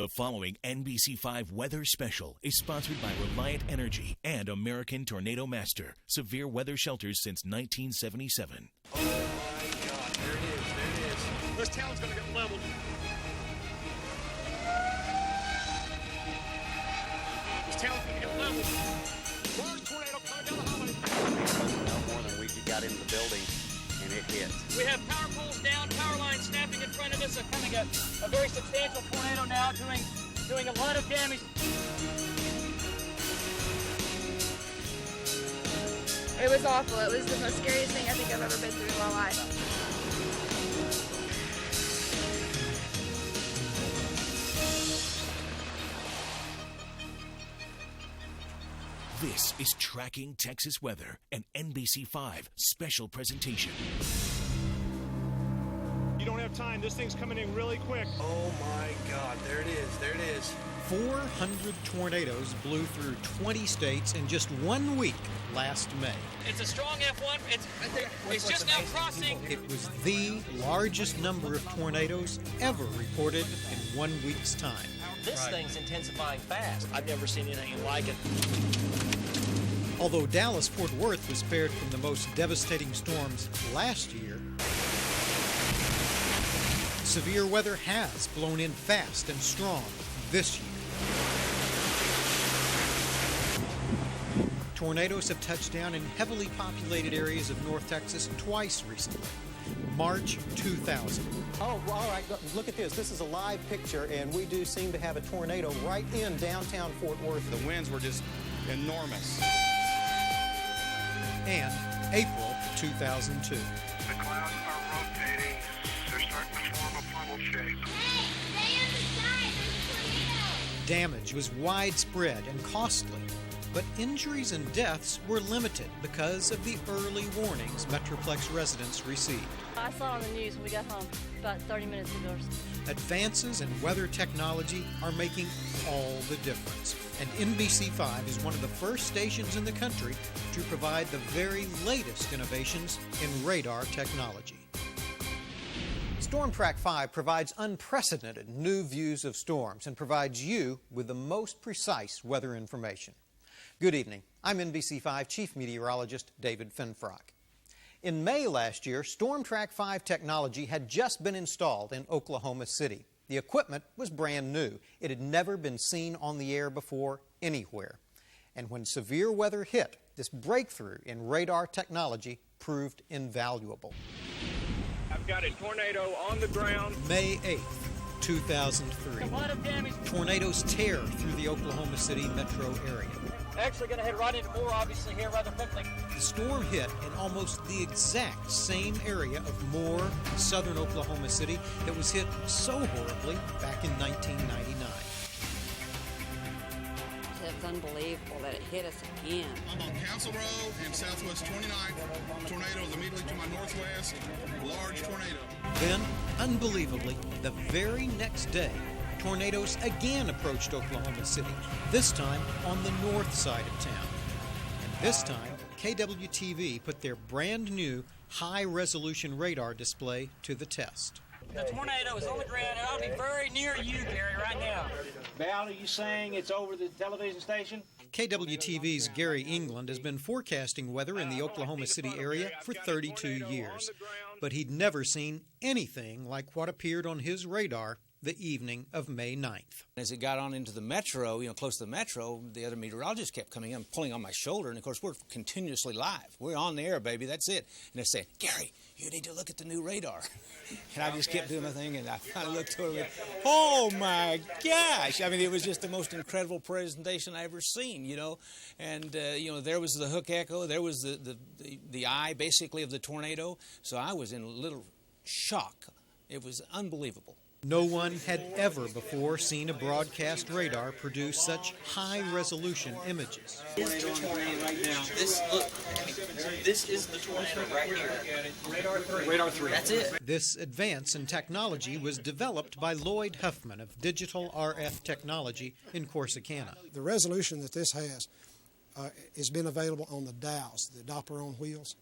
The following NBC5 weather special is sponsored by Reliant Energy and American Tornado Master, severe weather shelters since 1977. Oh my God, there it is. This town's going to get leveled. This town's going to get leveled. Large tornado coming down the highway. No more than a week you got into the building and it hit. We have power poles down, power lines snapping in front of us, coming a very substantial tornado now doing a lot of damage. It was awful. It was the most scariest thing I think I've ever been through in my life. This is Tracking Texas Weather, an NBC5 special presentation. You don't have time. This thing's coming in really quick. Oh my God, there it is. There it is. 400 tornadoes blew through 20 states in just 1 week last May. It's a strong F1. It's just now crossing. It was the largest number of tornadoes ever reported in 1 week's time. This thing's intensifying fast. I've never seen anything like it. Although Dallas-Fort Worth was spared from the most devastating storms last year, severe weather has blown in fast and strong this year. Tornadoes have touched down in heavily populated areas of North Texas twice recently. March 2000. Oh, all right, look at this. This is a live picture, and we do seem to have a tornado right in downtown Fort Worth. The winds were just enormous. And April 2002. The clouds are rotating. They're starting to form a funnel shape. Hey, stay on the side. There's a tornado. Damage was widespread and costly, but injuries and deaths were limited because of the early warnings Metroplex residents received. I saw it on the news when we got home about 30 minutes ago. Advances in weather technology are making all the difference, and NBC5 is one of the first stations in the country to provide the very latest innovations in radar technology. Storm Track 5 provides unprecedented new views of storms and provides you with the most precise weather information. Good evening. I'm NBC5 Chief Meteorologist David Finfrock. In May last year, Storm Track 5 technology had just been installed in Oklahoma City. The equipment was brand new. It had never been seen on the air before anywhere. And when severe weather hit, this breakthrough in radar technology proved invaluable. I've got a tornado on the ground. May 8th, 2003. A lot of damage. Tornadoes tear through the Oklahoma City metro area. Actually going to head right into more, obviously, here rather quickly. The storm hit in almost the exact same area of Moore, southern Oklahoma City, that was hit so horribly back in 1999. It was unbelievable that it hit us again. I'm on Council Road and Southwest 29th. Tornado is immediately to my northwest. Large tornado. Then, unbelievably, the very next day, tornadoes again approached Oklahoma City, this time on the north side of town. And this time, KWTV put their brand new high-resolution radar display to the test. The tornado is on the ground, and I'll be very near you, Gary, right now. Val, are you saying it's over the television station? KWTV's Gary England has been forecasting weather in the Oklahoma City area for 32 years, but he'd never seen anything like what appeared on his radar the evening of May 9th. As it got on into the metro, close to the metro, the other meteorologists kept coming in, pulling on my shoulder, and of course we're continuously live. We're on the air, baby, that's it. And they're saying, Gary, you need to look at the new radar. And I just kept doing my thing, and I finally looked to it and went, oh my gosh. I mean, it was just the most incredible presentation I ever seen, And, there was the hook echo, there was the eye, basically, of the tornado. So I was in a little shock. It was unbelievable. No one had ever before seen a broadcast radar produce such high-resolution images. This is the tornado right now. This is the tornado right here. Radar 3. That's it. This advance in technology was developed by Lloyd Huffman of Digital RF Technology in Corsicana. The resolution that this has been available on the Dows, the Doppler on wheels.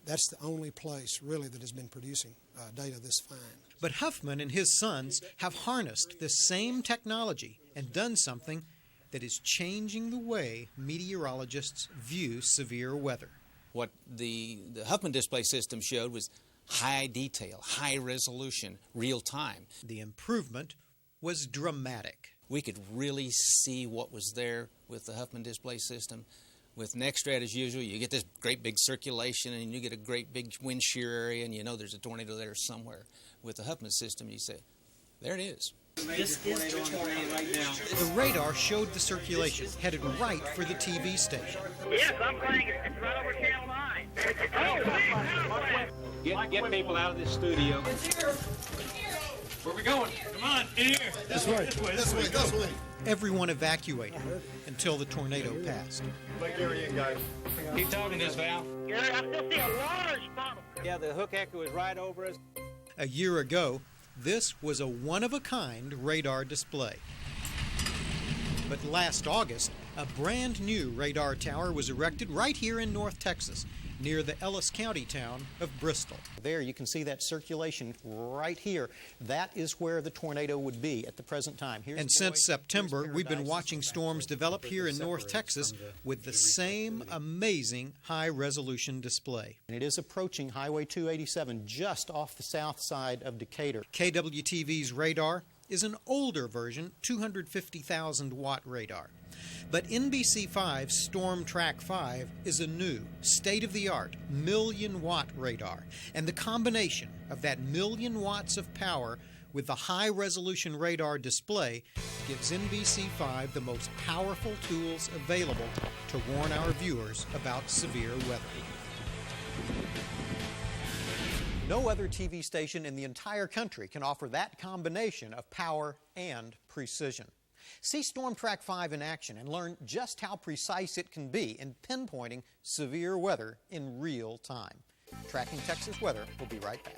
That's the only place, really, that has been producing data this fine. But Huffman and his sons have harnessed this same technology and done something that is changing the way meteorologists view severe weather. What the Huffman display system showed was high detail, high resolution, real time. The improvement was dramatic. We could really see what was there with the Huffman display system. With Nextrat, as usual, you get this great big circulation and you get a great big wind shear area and you know there's a tornado there somewhere. With the Huffman system, you say, there it is. This is a tornado right now. The radar showed the circulation headed right for the TV station. Yes, I'm playing it. It's right over Channel 9. Get people out of this studio. It's here. Where are we going? Come on, in here. This way. This way. Everyone evacuated until the tornado passed. Let Gary in, guys. Keep talking to us, Val. Gary, I still see a large funnel. Yeah, the hook echo is right over us. A year ago, this was a one-of-a-kind radar display. But last August, a brand new radar tower was erected right here in North Texas, near the Ellis County town of Bristol. There you can see that circulation right here. That is where the tornado would be at the present time. And since September, we've been watching storms develop here in North Texas with the same amazing high-resolution display. And it is approaching Highway 287 just off the south side of Decatur. KWTV's radar is an older version, 250,000-watt radar. But NBC5's Storm Track 5 is a new, state-of-the-art, million-watt radar. And the combination of that million watts of power with the high-resolution radar display gives NBC5 the most powerful tools available to warn our viewers about severe weather. No other TV station in the entire country can offer that combination of power and precision. See Storm Track 5 in action and learn just how precise it can be in pinpointing severe weather in real time. Tracking Texas Weather will be right back.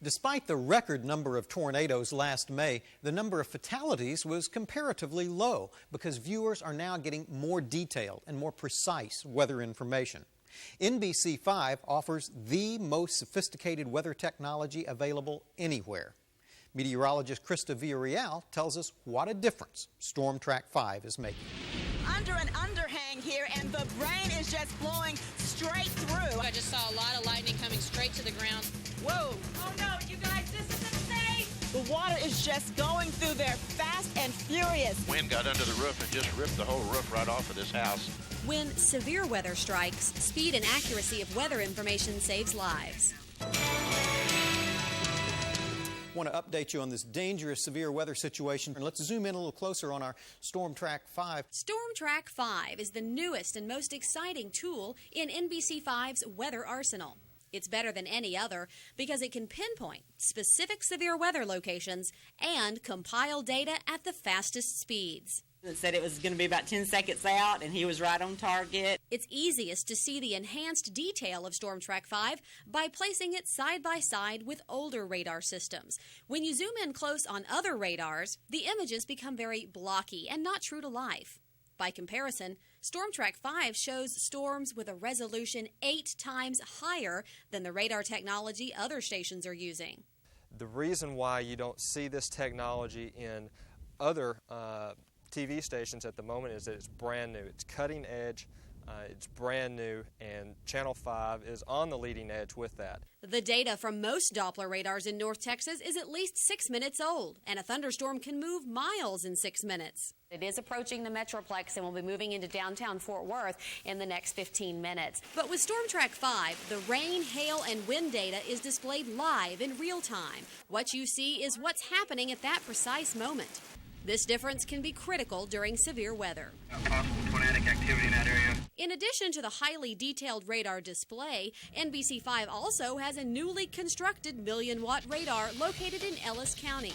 Despite the record number of tornadoes last May, the number of fatalities was comparatively low because viewers are now getting more detailed and more precise weather information. NBC5 offers the most sophisticated weather technology available anywhere. Meteorologist Krista Villarreal tells us what a difference Storm Track 5 is making. Under an underhang here, and the rain is just blowing straight through. I just saw a lot of lightning coming straight to the ground. Whoa! Oh no, you guys, this isn't safe! The water is just going through there fast and furious. Wind got under the roof and just ripped the whole roof right off of this house. When severe weather strikes, speed and accuracy of weather information saves lives. I want to update you on this dangerous severe weather situation. And let's zoom in a little closer on our Storm Track 5. Storm Track 5 is the newest and most exciting tool in NBC5's weather arsenal. It's better than any other because it can pinpoint specific severe weather locations and compile data at the fastest speeds. It said it was going to be about 10 seconds out, and he was right on target. It's easiest to see the enhanced detail of Storm Track 5 by placing it side by side with older radar systems. When you zoom in close on other radars, the images become very blocky and not true to life. By comparison, Storm Track 5 shows storms with a resolution 8 times higher than the radar technology other stations are using. The reason why you don't see this technology in other TV stations at the moment is that it's brand new. It's cutting edge, it's brand new, and Channel 5 is on the leading edge with that. The data from most Doppler radars in North Texas is at least 6 minutes old, and a thunderstorm can move miles in 6 minutes. It is approaching the Metroplex and will be moving into downtown Fort Worth in the next 15 minutes. But with Storm Track 5, the rain, hail, and wind data is displayed live in real time. What you see is what's happening at that precise moment. This difference can be critical during severe weather. Possible tornadic activity in that area. In addition to the highly detailed radar display, NBC5 also has a newly constructed million-watt radar located in Ellis County.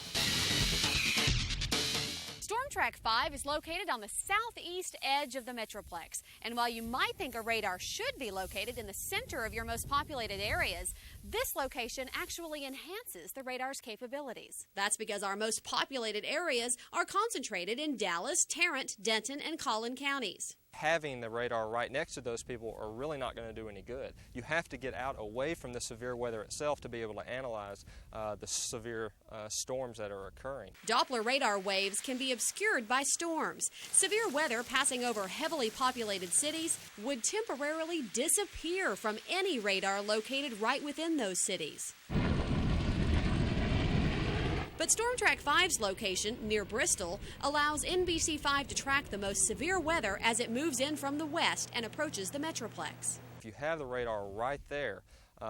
Storm Track 5 is located on the southeast edge of the Metroplex. And while you might think a radar should be located in the center of your most populated areas, this location actually enhances the radar's capabilities. That's because our most populated areas are concentrated in Dallas, Tarrant, Denton, and Collin counties. Having the radar right next to those people are really not going to do any good. You have to get out away from the severe weather itself to be able to analyze the severe storms that are occurring. Doppler radar waves can be obscured by storms. Severe weather passing over heavily populated cities would temporarily disappear from any radar located right within those cities. But Storm Track 5's location, near Bristol, allows NBC5 to track the most severe weather as it moves in from the west and approaches the Metroplex. If you have the radar right there,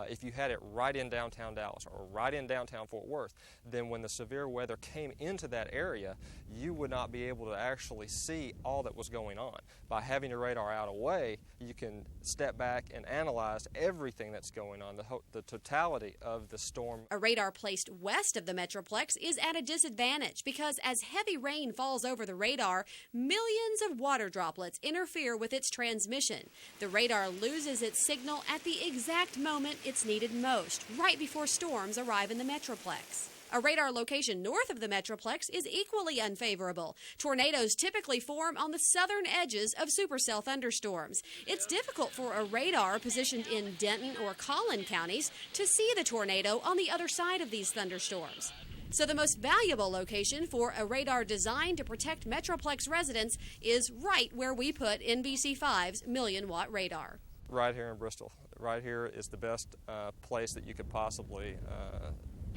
if you had it right in downtown Dallas or right in downtown Fort Worth, then when the severe weather came into that area, you would not be able to actually see all that was going on. By having your radar out away, you can step back and analyze everything that's going on, the totality of the storm. A radar placed west of the Metroplex is at a disadvantage because as heavy rain falls over the radar, millions of water droplets interfere with its transmission. The radar loses its signal at the exact moment it's needed most, right before storms arrive in the Metroplex. A radar location north of the Metroplex is equally unfavorable. Tornadoes typically form on the southern edges of supercell thunderstorms. It's difficult for a radar positioned in Denton or Collin counties to see the tornado on the other side of these thunderstorms. So the most valuable location for a radar designed to protect Metroplex residents is right where we put NBC5's million-watt radar. Right here in Bristol. Right here is the best place that you could possibly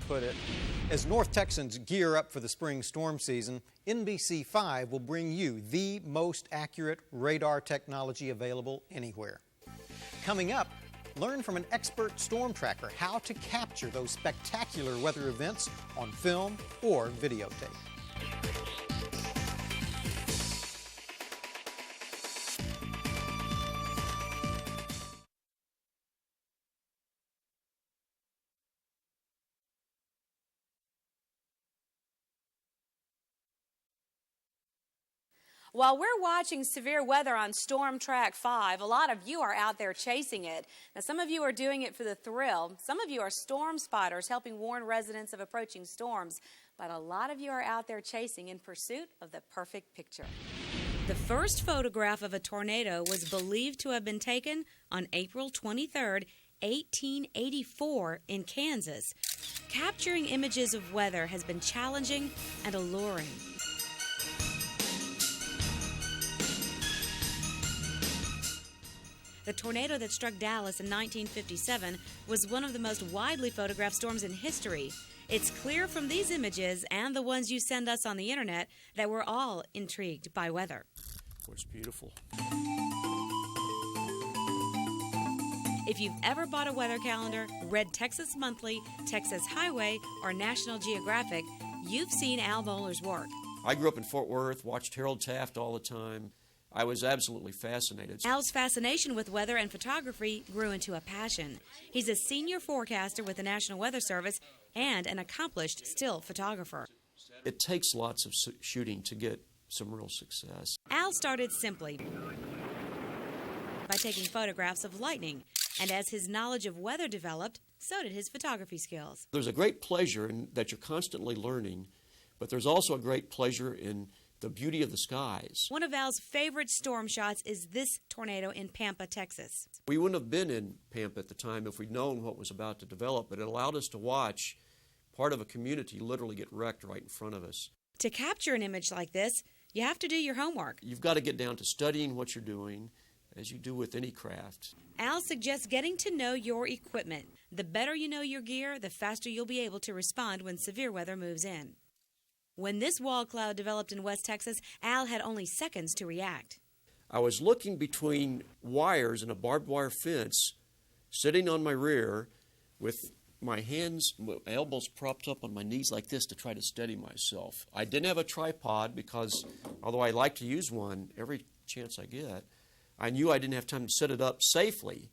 put it. As North Texans gear up for the spring storm season, NBC5 will bring you the most accurate radar technology available anywhere. Coming up, learn from an expert storm tracker how to capture those spectacular weather events on film or videotape. While we're watching severe weather on Storm Track 5, a lot of you are out there chasing it. Now, some of you are doing it for the thrill. Some of you are storm spotters helping warn residents of approaching storms. But a lot of you are out there chasing in pursuit of the perfect picture. The first photograph of a tornado was believed to have been taken on April 23rd, 1884 in Kansas. Capturing images of weather has been challenging and alluring. The tornado that struck Dallas in 1957 was one of the most widely photographed storms in history. It's clear from these images and the ones you send us on the internet that we're all intrigued by weather. Oh, it's beautiful. If you've ever bought a weather calendar, read Texas Monthly, Texas Highway, or National Geographic, you've seen Al Mohler's work. I grew up in Fort Worth, watched Harold Taft all the time. I was absolutely fascinated. Al's fascination with weather and photography grew into a passion. He's a senior forecaster with the National Weather Service and an accomplished still photographer. It takes lots of shooting to get some real success. Al started simply by taking photographs of lightning, and as his knowledge of weather developed, so did his photography skills. There's a great pleasure in that you're constantly learning, but there's also a great pleasure in the beauty of the skies. One of Al's favorite storm shots is this tornado in Pampa, Texas. We wouldn't have been in Pampa at the time if we'd known what was about to develop, but it allowed us to watch part of a community literally get wrecked right in front of us. To capture an image like this, you have to do your homework. You've got to get down to studying what you're doing, as you do with any craft. Al suggests getting to know your equipment. The better you know your gear, the faster you'll be able to respond when severe weather moves in. When this wall cloud developed in West Texas, Al had only seconds to react. I was looking between wires in a barbed wire fence, sitting on my rear with my hands, my elbows propped up on my knees like this to try to steady myself. I didn't have a tripod because, although I like to use one every chance I get, I knew I didn't have time to set it up safely.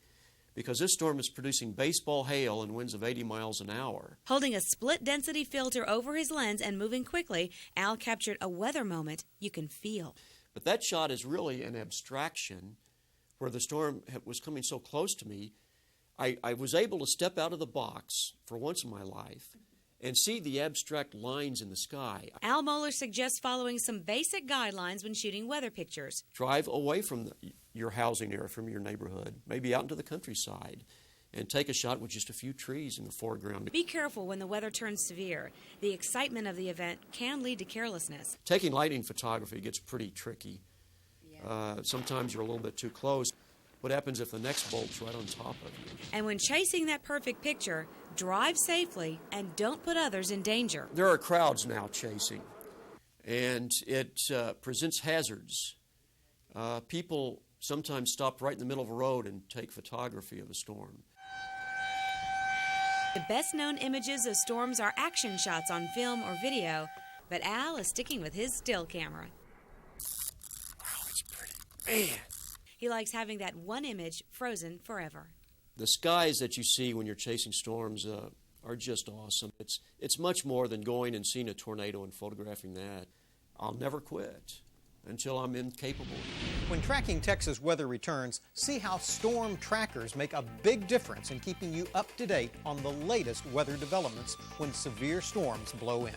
because this storm is producing baseball hail and winds of 80 miles an hour. Holding a split-density filter over his lens and moving quickly, Al captured a weather moment you can feel. But that shot is really an abstraction where the storm was coming so close to me. I was able to step out of the box for once in my life and see the abstract lines in the sky. Al Moeller suggests following some basic guidelines when shooting weather pictures. Drive away from your housing area, from your neighborhood, maybe out into the countryside, and take a shot with just a few trees in the foreground. Be careful when the weather turns severe. The excitement of the event can lead to carelessness. Taking lightning photography gets pretty tricky. Sometimes you're a little bit too close. What happens if the next bolt's right on top of you? And when chasing that perfect picture, drive safely and don't put others in danger. There are crowds now chasing, and it presents hazards. People sometimes stop right in the middle of a road and take photography of a storm. The best-known images of storms are action shots on film or video, but Al is sticking with his still camera. Wow, it's pretty. Man! He likes having that one image frozen forever. The skies that you see when you're chasing storms are just awesome. It's much more than going and seeing a tornado and photographing that. I'll never quit until I'm incapable. When tracking Texas weather returns, see how storm trackers make a big difference in keeping you up to date on the latest weather developments when severe storms blow in.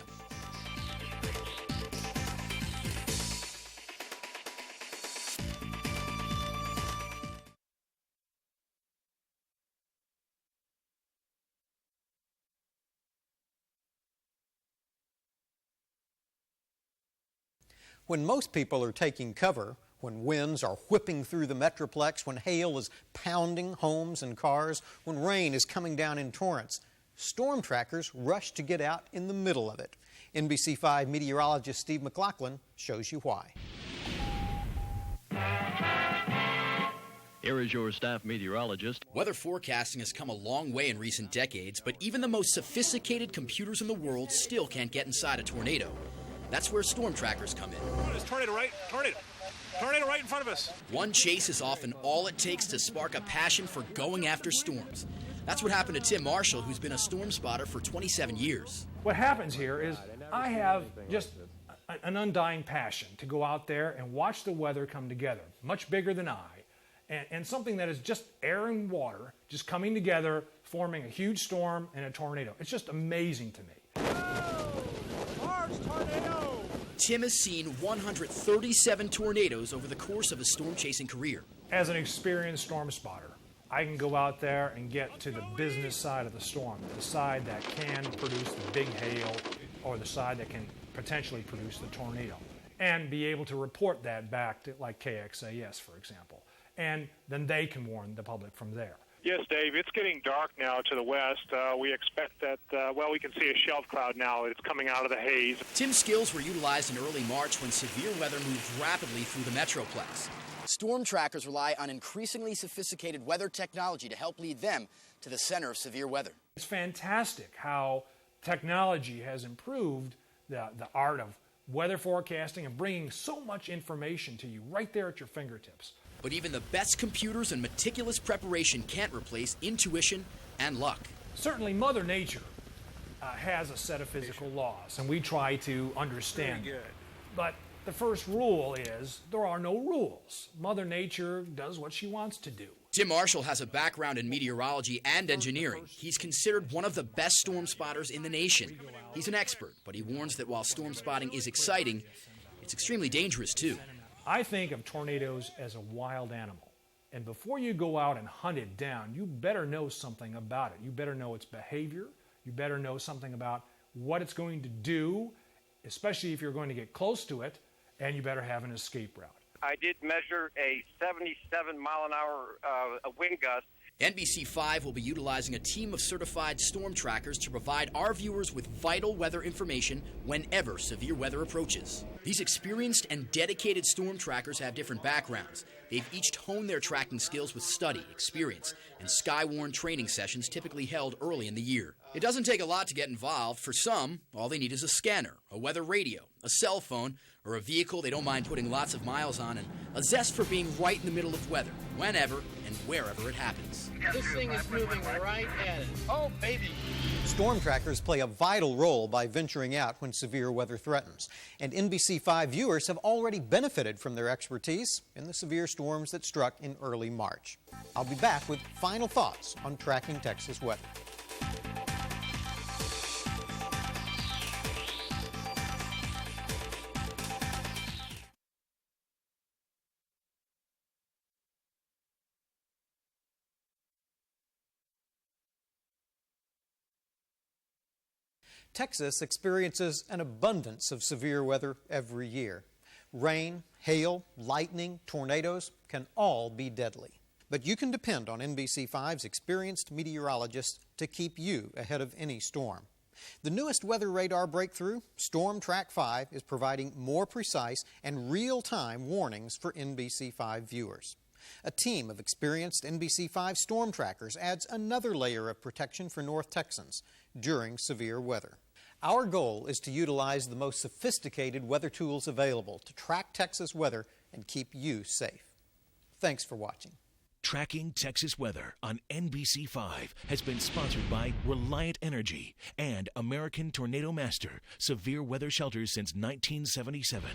When most people are taking cover, when winds are whipping through the Metroplex, when hail is pounding homes and cars, when rain is coming down in torrents, storm trackers rush to get out in the middle of it. NBC5 meteorologist Steve McLaughlin shows you why. Here is your staff meteorologist. Weather forecasting has come a long way in recent decades, but even the most sophisticated computers in the world still can't get inside a tornado. That's where storm trackers come in. There's tornado right in front of us. One chase is often all it takes to spark a passion for going after storms. That's what happened to Tim Marshall, who's been a storm spotter for 27 years. What happens here is I have just an undying passion to go out there and watch the weather come together, much bigger than I, and something that is just air and water just coming together, forming a huge storm and a tornado. It's just amazing to me. Tornado! Tim has seen 137 tornadoes over the course of his storm-chasing career. As an experienced storm spotter, I can go out there and get to the business side of the storm, the side that can produce the big hail or the side that can potentially produce the tornado, and be able to report that back to like KXAS, for example. And then they can warn the public from there. Yes, Dave, it's getting dark now to the west. We expect that, we can see a shelf cloud now. It's coming out of the haze. Tim's skills were utilized in early March when severe weather moved rapidly through the Metroplex. Storm trackers rely on increasingly sophisticated weather technology to help lead them to the center of severe weather. It's fantastic how technology has improved the art of weather forecasting and bringing so much information to you right there at your fingertips. But even the best computers and meticulous preparation can't replace intuition and luck. Certainly Mother Nature has a set of physical laws, and we try to understand them. But the first rule is there are no rules. Mother Nature does what she wants to do. Tim Marshall has a background in meteorology and engineering. He's considered one of the best storm spotters in the nation. He's an expert, but he warns that while storm spotting is exciting, it's extremely dangerous too. I think of tornadoes as a wild animal. And before you go out and hunt it down, you better know something about it. You better know its behavior. You better know something about what it's going to do, especially if you're going to get close to it, and you better have an escape route. I did measure a 77-mile-an-hour wind gust. NBC5 will be utilizing a team of certified storm trackers to provide our viewers with vital weather information whenever severe weather approaches. These experienced and dedicated storm trackers have different backgrounds. They've each honed their tracking skills with study, experience, and sky-worn training sessions typically held early in the year. It doesn't take a lot to get involved. For some, all they need is a scanner, a weather radio, a cell phone, or a vehicle they don't mind putting lots of miles on, and a zest for being right in the middle of weather, whenever and wherever it happens. This thing is moving right at us. Oh, baby. Storm trackers play a vital role by venturing out when severe weather threatens. And NBC5 viewers have already benefited from their expertise in the severe storms that struck in early March. I'll be back with final thoughts on tracking Texas weather. Texas experiences an abundance of severe weather every year. Rain, hail, lightning, tornadoes can all be deadly. But you can depend on NBC5's experienced meteorologists to keep you ahead of any storm. The newest weather radar breakthrough, Storm Track 5, is providing more precise and real-time warnings for NBC5 viewers. A team of experienced NBC5 storm trackers adds another layer of protection for North Texans during severe weather. Our goal is to utilize the most sophisticated weather tools available to track Texas weather and keep you safe. Thanks for watching. Tracking Texas weather on NBC5 has been sponsored by Reliant Energy and American Tornado Master, severe weather shelters since 1977.